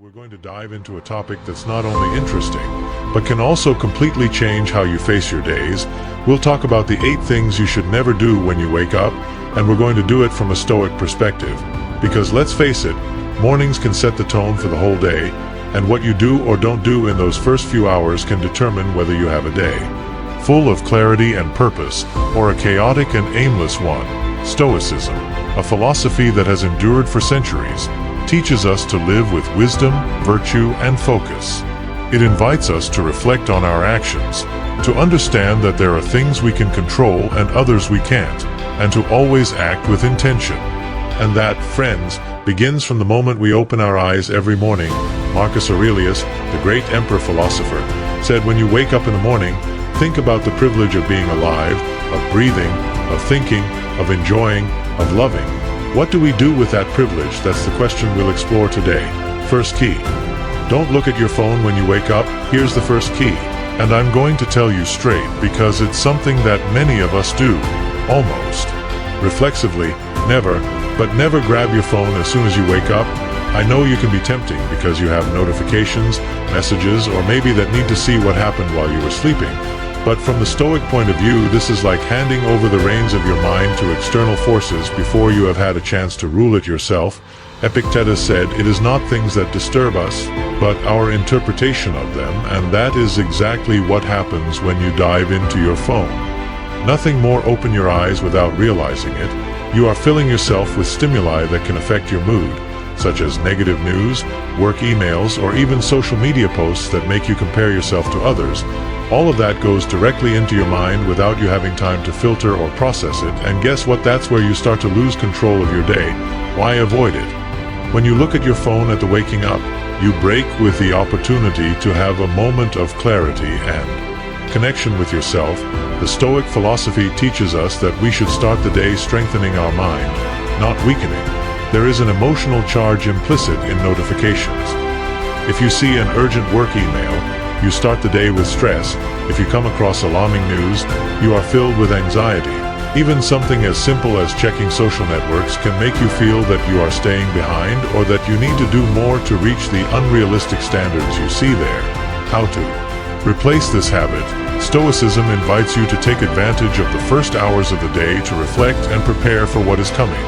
we're going to dive into a topic that's not only interesting, but can also completely change how you face your days. We'll talk about the 8 things you should never do when you wake up, and we're going to do it from a Stoic perspective. Because let's face it, mornings can set the tone for the whole day, and what you do or don't do in those first few hours can determine whether you have a day full of clarity and purpose, or a chaotic and aimless one. Stoicism, a philosophy that has endured for centuries, teaches us to live with wisdom, virtue, and focus. It invites us to reflect on our actions, to understand that there are things we can control and others we can't, and to always act with intention. And that, friends, begins from the moment we open our eyes every morning. Marcus Aurelius, the great emperor philosopher, said, when you wake up in the morning, think about the privilege of being alive, of breathing, of thinking, of enjoying, of loving. What do we do with that privilege? That's the question we'll explore today. First key. Don't look at your phone when you wake up. Here's the first key. And I'm going to tell you straight because it's something that many of us do. Almost. Reflexively, never, but never grab your phone as soon as you wake up. I know you can be tempting because you have notifications, messages, or maybe that need to see what happened while you were sleeping. But from the Stoic point of view, this is like handing over the reins of your mind to external forces before you have had a chance to rule it yourself. Epictetus said, it is not things that disturb us, but our interpretation of them, and that is exactly what happens when you dive into your phone. Nothing more open your eyes without realizing it. You are filling yourself with stimuli that can affect your mood, such as negative news, work emails, or even social media posts that make you compare yourself to others. All of that goes directly into your mind without you having time to filter or process it, and guess what? That's where you start to lose control of your day. Why avoid it? When you look at your phone at the waking up, you break with the opportunity to have a moment of clarity and connection with yourself. The Stoic philosophy teaches us that we should start the day strengthening our mind, not weakening. There is an emotional charge implicit in notifications. If you see an urgent work email, you start the day with stress. If you come across alarming news, you are filled with anxiety. Even something as simple as checking social networks can make you feel that you are staying behind or that you need to do more to reach the unrealistic standards you see there. How to replace this habit? Stoicism invites you to take advantage of the first hours of the day to reflect and prepare for what is coming.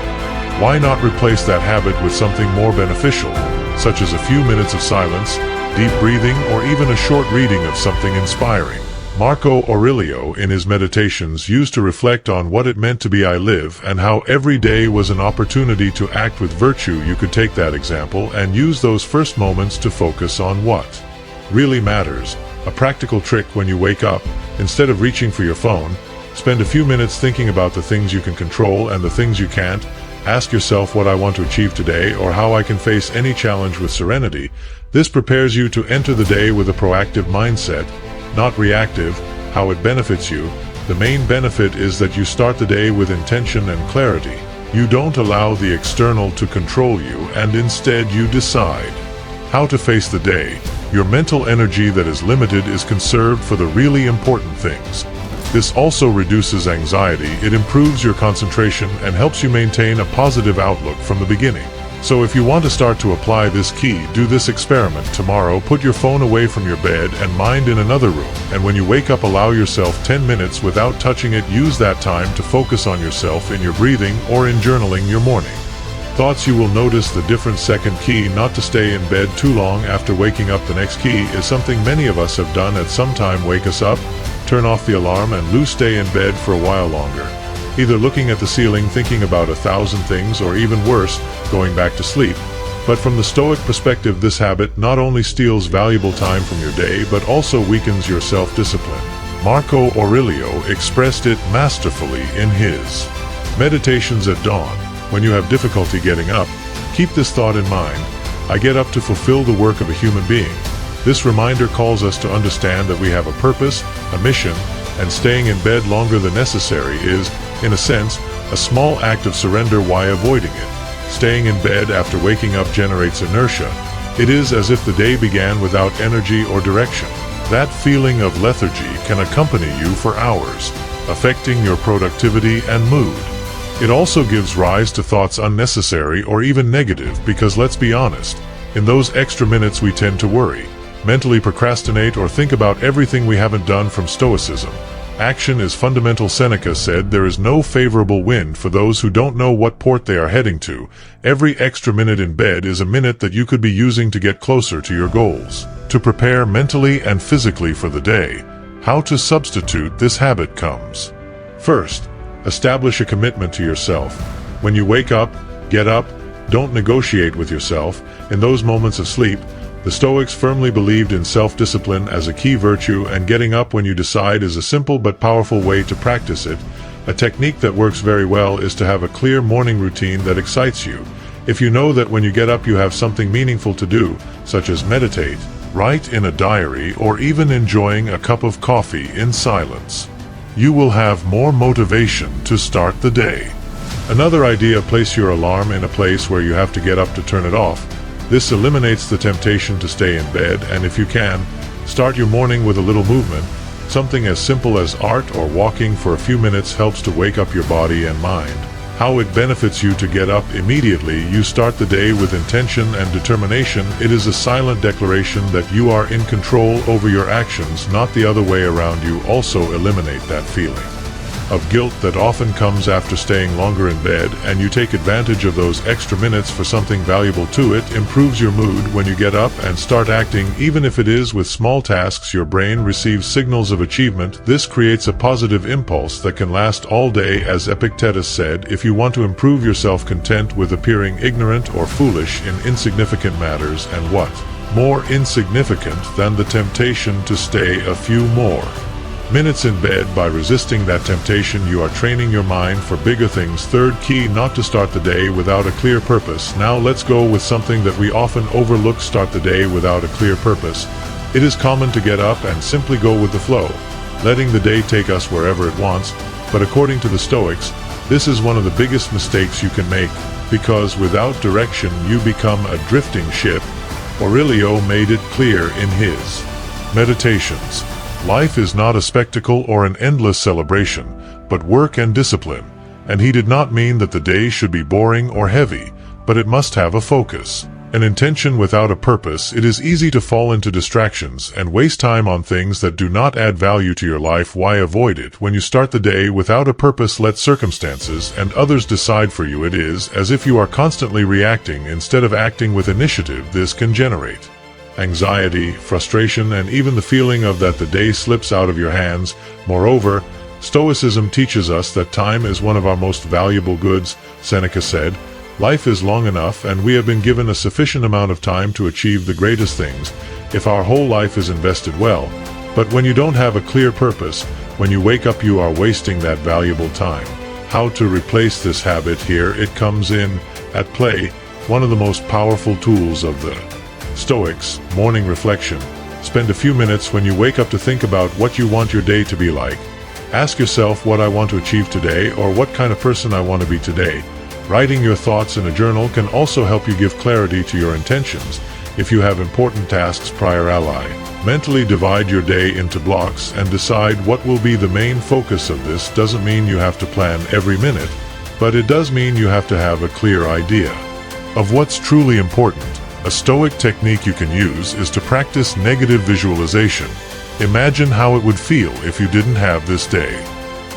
Why not replace that habit with something more beneficial, such as a few minutes of silence, deep breathing, or even a short reading of something inspiring? Marcus Aurelius, in his meditations, used to reflect on what it meant to be I live and how every day was an opportunity to act with virtue. You could take that example and use those first moments to focus on what really matters. A practical trick: when you wake up, instead of reaching for your phone, spend a few minutes thinking about the things you can control and the things you can't. Ask yourself what I want to achieve today or how I can face any challenge with serenity. This prepares you to enter the day with a proactive mindset, not reactive. How it benefits you? The main benefit is that you start the day with intention and clarity. You don't allow the external to control you, and instead you decide how to face the day. Your mental energy that is limited is conserved for the really important things. This also reduces anxiety, it improves your concentration, and helps you maintain a positive outlook from the beginning. So if you want to start to apply this key, do this experiment tomorrow. Put your phone away from your bed and mind in another room, and when you wake up, allow yourself 10 minutes without touching it. Use that time to focus on yourself in your breathing or in journaling your morning thoughts. You will notice the difference. Second key, not to stay in bed too long after waking up. The next key is something many of us have done at some time. Wake us up, turn off the alarm, and stay in bed for a while longer, either looking at the ceiling thinking about 1,000 things, or even worse, going back to sleep. But from the Stoic perspective, this habit not only steals valuable time from your day but also weakens your self-discipline. Marcus Aurelius expressed it masterfully in his Meditations at Dawn. When you have difficulty getting up, keep this thought in mind: I get up to fulfill the work of a human being. This reminder calls us to understand that we have a purpose, a mission, and staying in bed longer than necessary is, in a sense, a small act of surrender. Why avoiding it? Staying in bed after waking up generates inertia. It is as if the day began without energy or direction. That feeling of lethargy can accompany you for hours, affecting your productivity and mood. It also gives rise to thoughts unnecessary or even negative because, let's be honest, In those extra minutes we tend to worry, mentally procrastinate, or think about everything we haven't done. From Stoicism, action is fundamental. Seneca said there is no favorable wind for those who don't know what port they are heading to. Every extra minute in bed is a minute that you could be using to get closer to your goals, to prepare mentally and physically for the day. How to substitute this habit comes. First, establish a commitment to yourself. When you wake up, get up. Don't negotiate with yourself. In those moments of sleep, the Stoics firmly believed in self-discipline as a key virtue, and getting up when you decide is a simple but powerful way to practice it. A technique that works very well is to have a clear morning routine that excites you. If you know that when you get up you have something meaningful to do, such as meditate, write in a diary, or even enjoying a cup of coffee in silence, you will have more motivation to start the day. Another idea: place your alarm in a place where you have to get up to turn it off. This eliminates the temptation to stay in bed, and if you can, start your morning with a little movement. Something as simple as art or walking for a few minutes helps to wake up your body and mind. How it benefits you to get up immediately. You start the day with intention and determination. It is a silent declaration that you are in control over your actions, not the other way around. You also eliminate that feeling of guilt that often comes after staying longer in bed, and you take advantage of those extra minutes for something valuable. To it improves your mood. When you get up and start acting, even if it is with small tasks, your brain receives signals of achievement. This creates a positive impulse that can last all day. As Epictetus said, if you want to improve yourself, content with appearing ignorant or foolish in insignificant matters, and what more insignificant than the temptation to stay a few more minutes in bed? By resisting that temptation, you are training your mind for bigger things. Third key: not to start the day without a clear purpose. Now let's go with something that we often overlook: start the day without a clear purpose. It is common to get up and simply go with the flow, letting the day take us wherever it wants. But according to the Stoics, this is one of the biggest mistakes you can make, because without direction you become a drifting ship. Aurelio made it clear in his Meditations. Life is not a spectacle or an endless celebration, but work and discipline. And he did not mean that the day should be boring or heavy, but it must have a focus, an intention. Without a purpose, it is easy to fall into distractions and waste time on things that do not add value to your life. Why avoid it? When you start the day without a purpose, let circumstances and others decide for you. It is as if you are constantly reacting instead of acting with initiative. This can generate anxiety, frustration, and even the feeling of that the day slips out of your hands. Moreover, Stoicism teaches us that time is one of our most valuable goods. Seneca said, "Life is long enough, and we have been given a sufficient amount of time to achieve the greatest things, if our whole life is invested well." But when you don't have a clear purpose, when you wake up, you are wasting that valuable time. How to replace this habit? Here it comes in at play. One of the most powerful tools of the Stoics, morning reflection. Spend a few minutes when you wake up to think about what you want your day to be like. Ask yourself, what I want to achieve today, or what kind of person I want to be today. Writing your thoughts in a journal can also help you give clarity to your intentions. If you have important tasks, prior ally. Mentally divide your day into blocks and decide what will be the main focus of this. Doesn't mean you have to plan every minute, but it does mean you have to have a clear idea of what's truly important. A Stoic technique you can use is to practice negative visualization. Imagine how it would feel if you didn't have this day.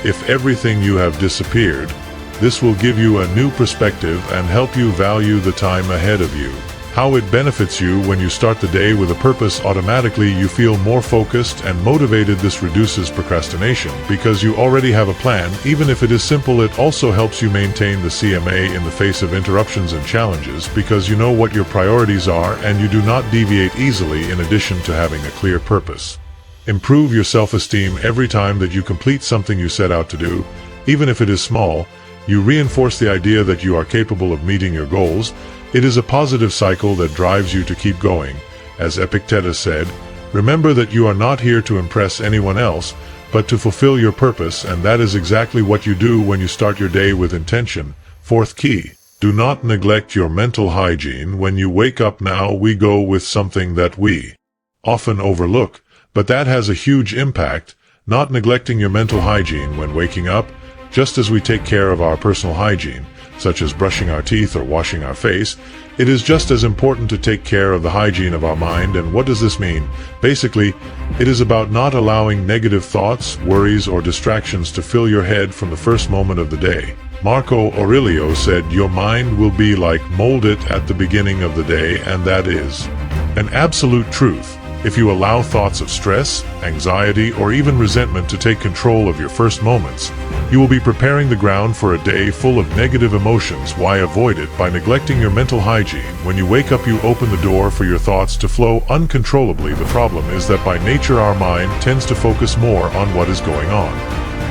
If everything you have disappeared, this will give you a new perspective and help you value the time ahead of you. How it benefits you: when you start the day with a purpose, automatically you feel more focused and motivated. This reduces procrastination because you already have a plan, even if it is simple. It also helps you maintain the CMA in the face of interruptions and challenges, because you know what your priorities are and you do not deviate easily. In addition to having a clear purpose, improve your self-esteem. Every time that you complete something you set out to do, even if it is small, you reinforce the idea that you are capable of meeting your goals. It is a positive cycle that drives you to keep going. As Epictetus said, remember that you are not here to impress anyone else, but to fulfill your purpose, and that is exactly what you do when you start your day with intention. Fourth key: do not neglect your mental hygiene. When you wake up, now we go with something that we often overlook, but that has a huge impact: not neglecting your mental hygiene when waking up. Just as we take care of our personal hygiene, such as brushing our teeth or washing our face, it is just as important to take care of the hygiene of our mind. And what does this mean? Basically, it is about not allowing negative thoughts, worries, or distractions to fill your head from the first moment of the day. Marcus Aurelius said, "Your mind will be like molded at the beginning of the day," and that is an absolute truth. If you allow thoughts of stress, anxiety, or even resentment to take control of your first moments, you will be preparing the ground for a day full of negative emotions. Why avoid it? By neglecting your mental hygiene. When you wake up, you open the door for your thoughts to flow uncontrollably. The problem is that by nature our mind tends to focus more on what is going on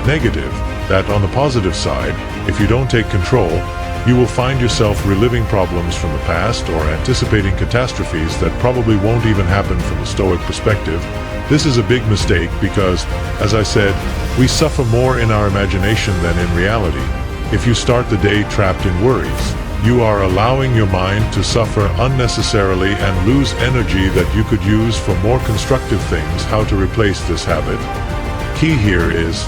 negative. That on the positive side, if you don't take control, you will find yourself reliving problems from the past or anticipating catastrophes that probably won't even happen. From the Stoic perspective, this is a big mistake because, as I said, we suffer more in our imagination than in reality. If you start the day trapped in worries, you are allowing your mind to suffer unnecessarily and lose energy that you could use for more constructive things. How to replace this habit? Key here is,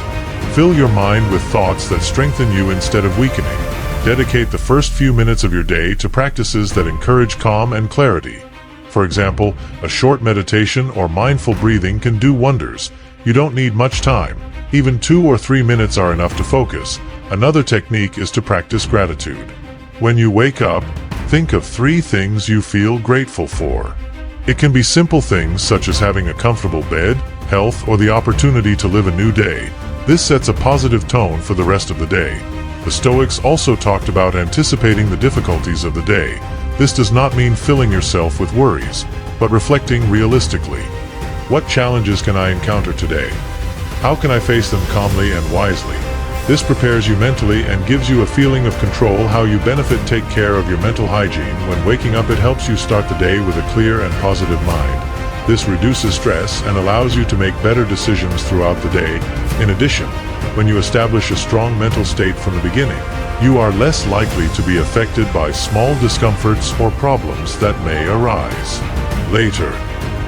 fill your mind with thoughts that strengthen you instead of weakening. Dedicate the first few minutes of your day to practices that encourage calm and clarity. For example, a short meditation or mindful breathing can do wonders. You don't need much time. Even 2 or 3 minutes are enough to focus. Another technique is to practice gratitude. When you wake up, think of 3 things you feel grateful for. It can be simple things such as having a comfortable bed, health, or the opportunity to live a new day. This sets a positive tone for the rest of the day. The Stoics also talked about anticipating the difficulties of the day. This does not mean filling yourself with worries, but reflecting realistically. What challenges can I encounter today? How can I face them calmly and wisely? This prepares you mentally and gives you a feeling of control. How you benefit? Take care of your mental hygiene. When waking up, it helps you start the day with a clear and positive mind. This reduces stress and allows you to make better decisions throughout the day. In addition, when you establish a strong mental state from the beginning, you are less likely to be affected by small discomforts or problems that may arise later.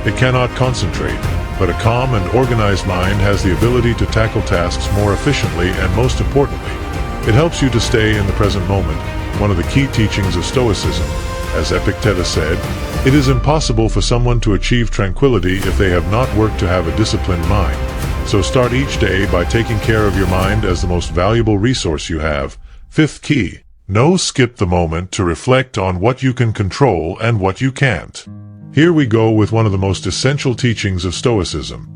It cannot concentrate, but a calm and organized mind has the ability to tackle tasks more efficiently, and most importantly, it helps you to stay in the present moment. One of the key teachings of Stoicism, as Epictetus said, it is impossible for someone to achieve tranquility if they have not worked to have a disciplined mind. So start each day by taking care of your mind as the most valuable resource you have. 5th key, skip the moment to reflect on what you can control and what you can't. Here we go with one of the most essential teachings of Stoicism.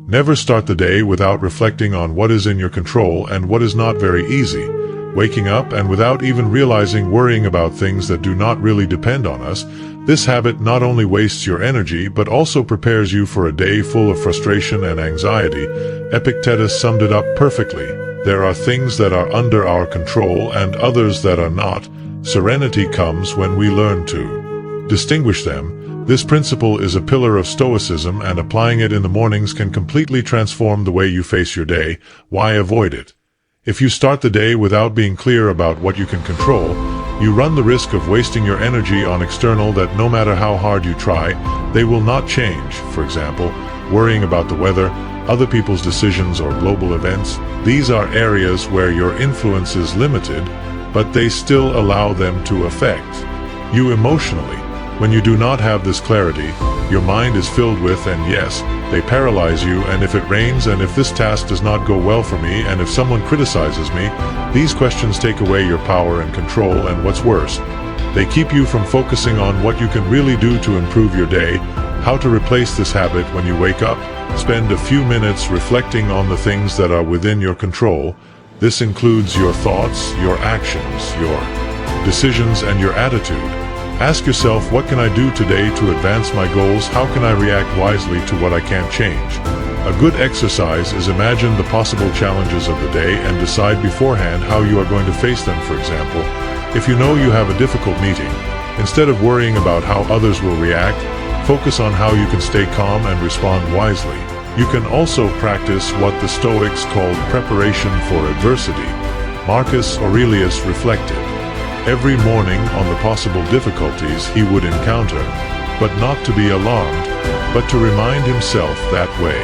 Never start the day without reflecting on what is in your control and what is not. Very easy. Waking up and without even realizing, worrying about things that do not really depend on us. This habit not only wastes your energy but also prepares you for a day full of frustration and anxiety. Epictetus summed it up perfectly. There are things that are under our control and others that are not. Serenity comes when we learn to distinguish them. This principle is a pillar of Stoicism, and applying it in the mornings can completely transform the way you face your day. Why avoid it? If you start the day without being clear about what you can control, you run the risk of wasting your energy on external that no matter how hard you try, they will not change. For example, worrying about the weather, other people's decisions, or global events. These are areas where your influence is limited, but they still allow them to affect you emotionally. When you do not have this clarity, your mind is filled with, and yes, they paralyze you. And if it rains, and if this task does not go well for me, and if someone criticizes me, these questions take away your power and control, and what's worse, they keep you from focusing on what you can really do to improve your day. How to replace this habit? When you wake up, spend a few minutes reflecting on the things that are within your control. This includes your thoughts, your actions, your decisions, and your attitude. Ask yourself, what can I do today to advance my goals? How can I react wisely to what I can't change? A good exercise is imagine the possible challenges of the day and decide beforehand how you are going to face them. For example, if you know you have a difficult meeting, instead of worrying about how others will react, focus on how you can stay calm and respond wisely. You can also practice what the Stoics called preparation for adversity. Marcus Aurelius reflected every morning on the possible difficulties he would encounter, but not to be alarmed, but to remind himself that way.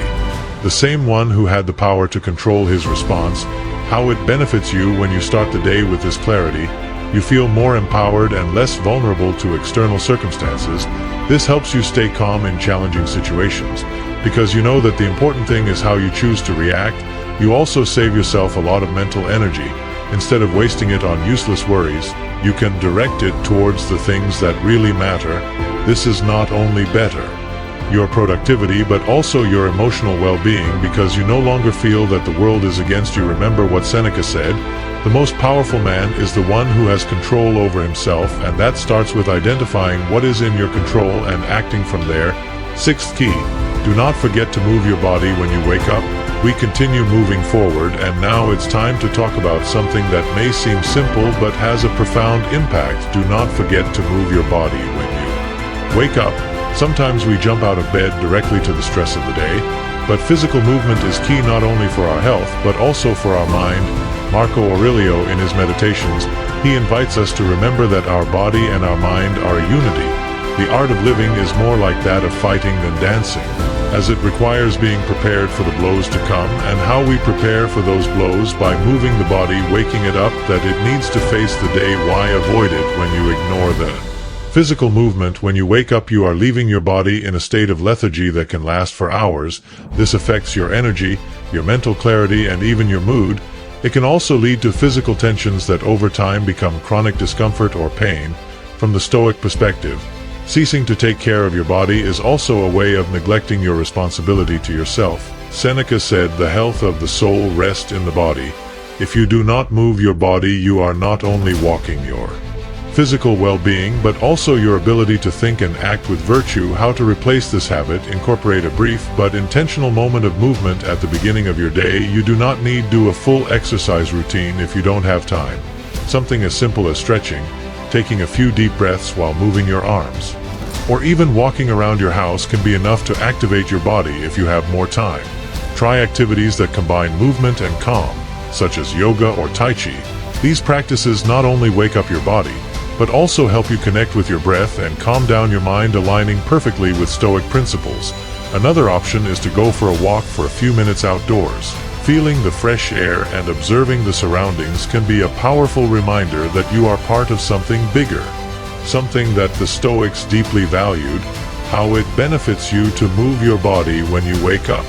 The same one who had the power to control his response. How it benefits you when you start the day with this clarity. You feel more empowered and less vulnerable to external circumstances. This helps you stay calm in challenging situations, because you know that the important thing is how you choose to react. You also save yourself a lot of mental energy. Instead of wasting it on useless worries, you can direct it towards the things that really matter. This is not only better your productivity, but also your emotional well-being, because you no longer feel that the world is against you. Remember what Seneca said: the most powerful man is the one who has control over himself, and that starts with identifying what is in your control and acting from there. Sixth key: do not forget to move your body when you wake up. We continue moving forward, and now it's time to talk about something that may seem simple but has a profound impact. Do not forget to move your body when you wake up. Sometimes we jump out of bed directly to the stress of the day, but physical movement is key not only for our health, but also for our mind. Marcus Aurelius, in his meditations, he invites us to remember that our body and our mind are a unity. The art of living is more like that of fighting than dancing, as it requires being prepared for the blows to come, and how we prepare for those blows by moving the body, waking it up that it needs to face the day. Why avoid it when you ignore the physical movement? When you wake up, you are leaving your body in a state of lethargy that can last for hours. This affects your energy, your mental clarity, and even your mood. It can also lead to physical tensions that over time become chronic discomfort or pain. From the Stoic perspective, ceasing to take care of your body is also a way of neglecting your responsibility to yourself. Seneca said, "The health of the soul rests in the body." If you do not move your body, you are not only walking your physical well-being, but also your ability to think and act with virtue. How to replace this habit: incorporate a brief but intentional moment of movement at the beginning of your day. You do not need to do a full exercise routine if you don't have time. Something as simple as stretching, taking a few deep breaths while moving your arms, or even walking around your house can be enough to activate your body. If you have more time, try activities that combine movement and calm, such as yoga or tai chi. These practices not only wake up your body, but also help you connect with your breath and calm down your mind, aligning perfectly with Stoic principles. Another option is to go for a walk for a few minutes outdoors. Feeling the fresh air and observing the surroundings can be a powerful reminder that you are part of something bigger, something that the Stoics deeply valued: how it benefits you to move your body when you wake up.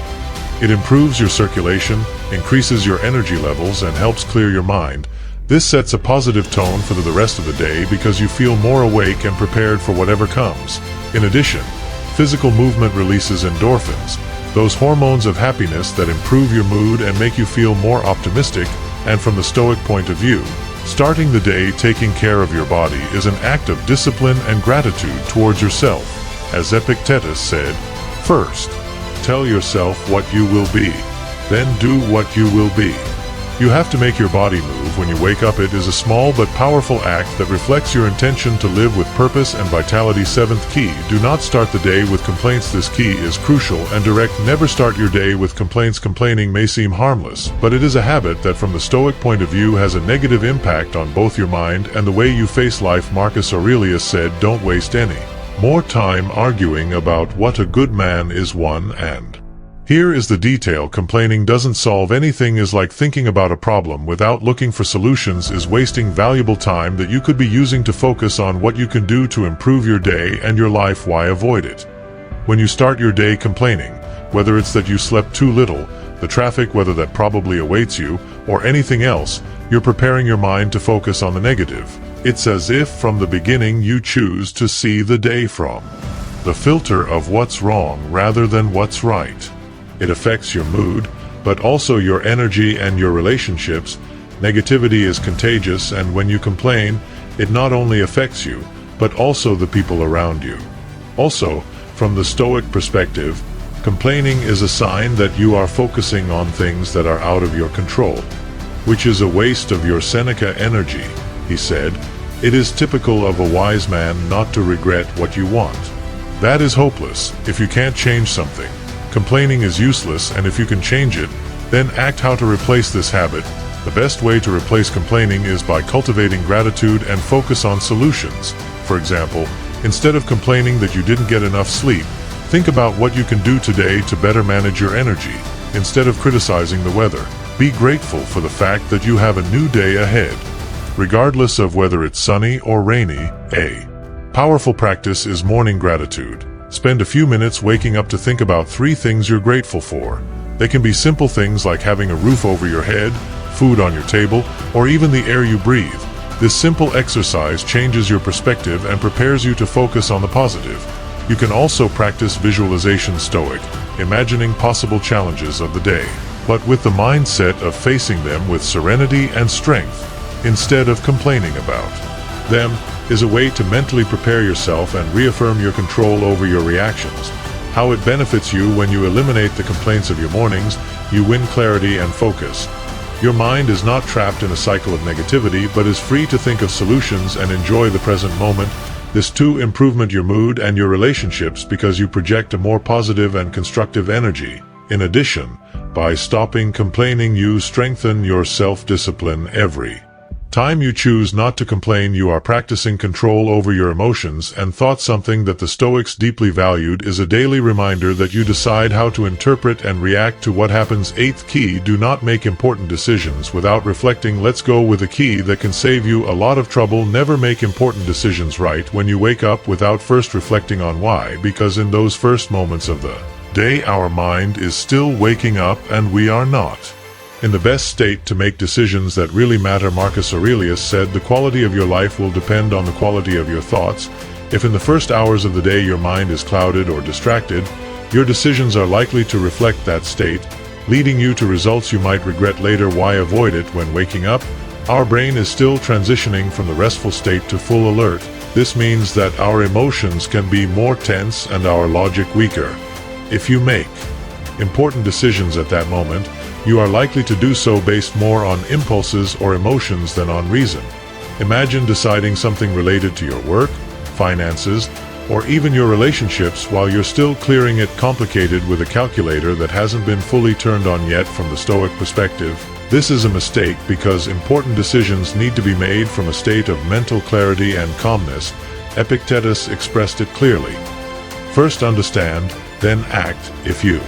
It improves your circulation, increases your energy levels, and helps clear your mind. This sets a positive tone for the rest of the day, because you feel more awake and prepared for whatever comes. In addition, physical movement releases endorphins, those hormones of happiness that improve your mood and make you feel more optimistic. And from the Stoic point of view, starting the day taking care of your body is an act of discipline and gratitude towards yourself. As Epictetus said, "First, tell yourself what you will be, then do what you will be." You have to make your body move when you wake up. It is a small but powerful act that reflects your intention to live with purpose and vitality. Seventh key: do not start the day with complaints. This key is crucial and direct. Never start your day with complaints. Complaining may seem harmless, but it is a habit that from the Stoic point of view has a negative impact on both your mind and the way you face life. Marcus Aurelius said, "Don't waste any more time arguing about what a good man is." And here is the detail: complaining doesn't solve anything. Is like thinking about a problem without looking for solutions, is wasting valuable time that you could be using to focus on what you can do to improve your day and your life. Why avoid it? When you start your day complaining, whether it's that you slept too little, the traffic weather that probably awaits you, or anything else, you're preparing your mind to focus on the negative. It's as if from the beginning you choose to see the day from the filter of what's wrong rather than what's right. It affects your mood, but also your energy and your relationships. Negativity is contagious, and when you complain, it not only affects you, but also the people around you. Also, from the Stoic perspective, complaining is a sign that you are focusing on things that are out of your control, which is a waste of your Seneca energy. He said, "It is typical of a wise man not to regret what you want." That is hopeless. If you can't change something, complaining is useless, and if you can change it, then act. How to replace this habit: the best way to replace complaining is by cultivating gratitude and focus on solutions. For example, instead of complaining that you didn't get enough sleep, think about what you can do today to better manage your energy. Instead of criticizing the weather, be grateful for the fact that you have a new day ahead. regardless of whether it's sunny or rainy. A powerful practice is morning gratitude. Spend a few minutes waking up to think about 3 things you're grateful for. They can be simple things like having a roof over your head, food on your table, or even the air you breathe. This simple exercise changes your perspective and prepares you to focus on the positive. You can also practice visualization Stoic, imagining possible challenges of the day, but with the mindset of facing them with serenity and strength, instead of complaining about them, is a way to mentally prepare yourself and reaffirm your control over your reactions. How it benefits you: when you eliminate the complaints of your mornings, you win clarity and focus. Your mind is not trapped in a cycle of negativity, but is free to think of solutions and enjoy the present moment. This too improves your mood and your relationships because you project a more positive and constructive energy. In addition, by stopping complaining, you strengthen your self-discipline. Every time you choose not to complain, you are practicing control over your emotions and thoughts. Something that the Stoics deeply valued is a daily reminder that you decide how to interpret and react to what happens. 8th key: do not make important decisions without reflecting. Let's go with a key that can save you a lot of trouble. Never make important decisions right when you wake up without first reflecting on why, because in those first moments of the day our mind is still waking up and we are not in the best state to make decisions that really matter. Marcus Aurelius said, "The quality of your life will depend on the quality of your thoughts." If in the first hours of the day your mind is clouded or distracted, your decisions are likely to reflect that state, leading you to results you might regret later. Why avoid it? When waking up, our brain is still transitioning from the restful state to full alert. This means that our emotions can be more tense and our logic weaker. If you make important decisions at that moment, you are likely to do so based more on impulses or emotions than on reason. Imagine deciding something related to your work, finances, or even your relationships while you're still clearing it. Complicated with a calculator that hasn't been fully turned on yet. From the Stoic perspective, this is a mistake because important decisions need to be made from a state of mental clarity and calmness. Epictetus expressed it clearly: first understand, then act. If you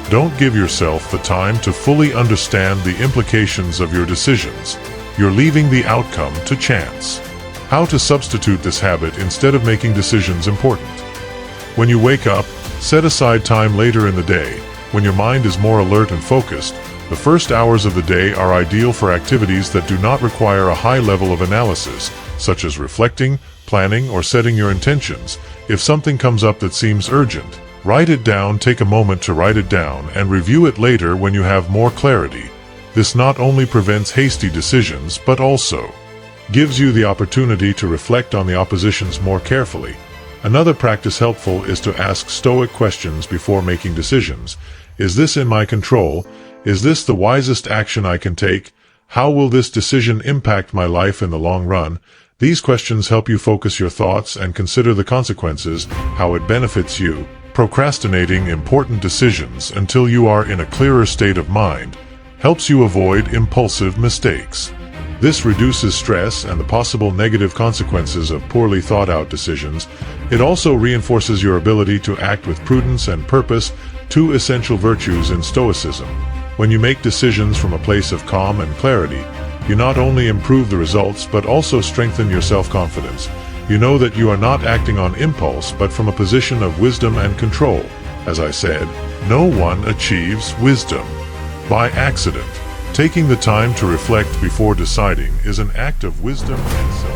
don't give yourself the time to fully understand the implications of your decisions, you're leaving the outcome to chance. How to substitute this habit instead of making decisions important? When you wake up, set aside time later in the day, when your mind is more alert and focused. The first hours of the day are ideal for activities that do not require a high level of analysis, such as reflecting, planning, or setting your intentions. If something comes up that seems urgent, write it down. Take a moment to write it down and review it later when you have more clarity. This not only prevents hasty decisions, but also gives you the opportunity to reflect on the oppositions more carefully. Another practice helpful is to ask Stoic questions before making decisions. Is this in my control? Is this the wisest action I can take? How will this decision impact my life in the long run? These questions help you focus your thoughts and consider the consequences, how it benefits you. Procrastinating important decisions until you are in a clearer state of mind helps you avoid impulsive mistakes. This reduces stress and the possible negative consequences of poorly thought-out decisions. It also reinforces your ability to act with prudence and purpose, 2 essential virtues in Stoicism. When you make decisions from a place of calm and clarity, you not only improve the results but also strengthen your self-confidence. You know that you are not acting on impulse but from a position of wisdom and control. As I said, no one achieves wisdom by accident. Taking the time to reflect before deciding is an act of wisdom and self-control.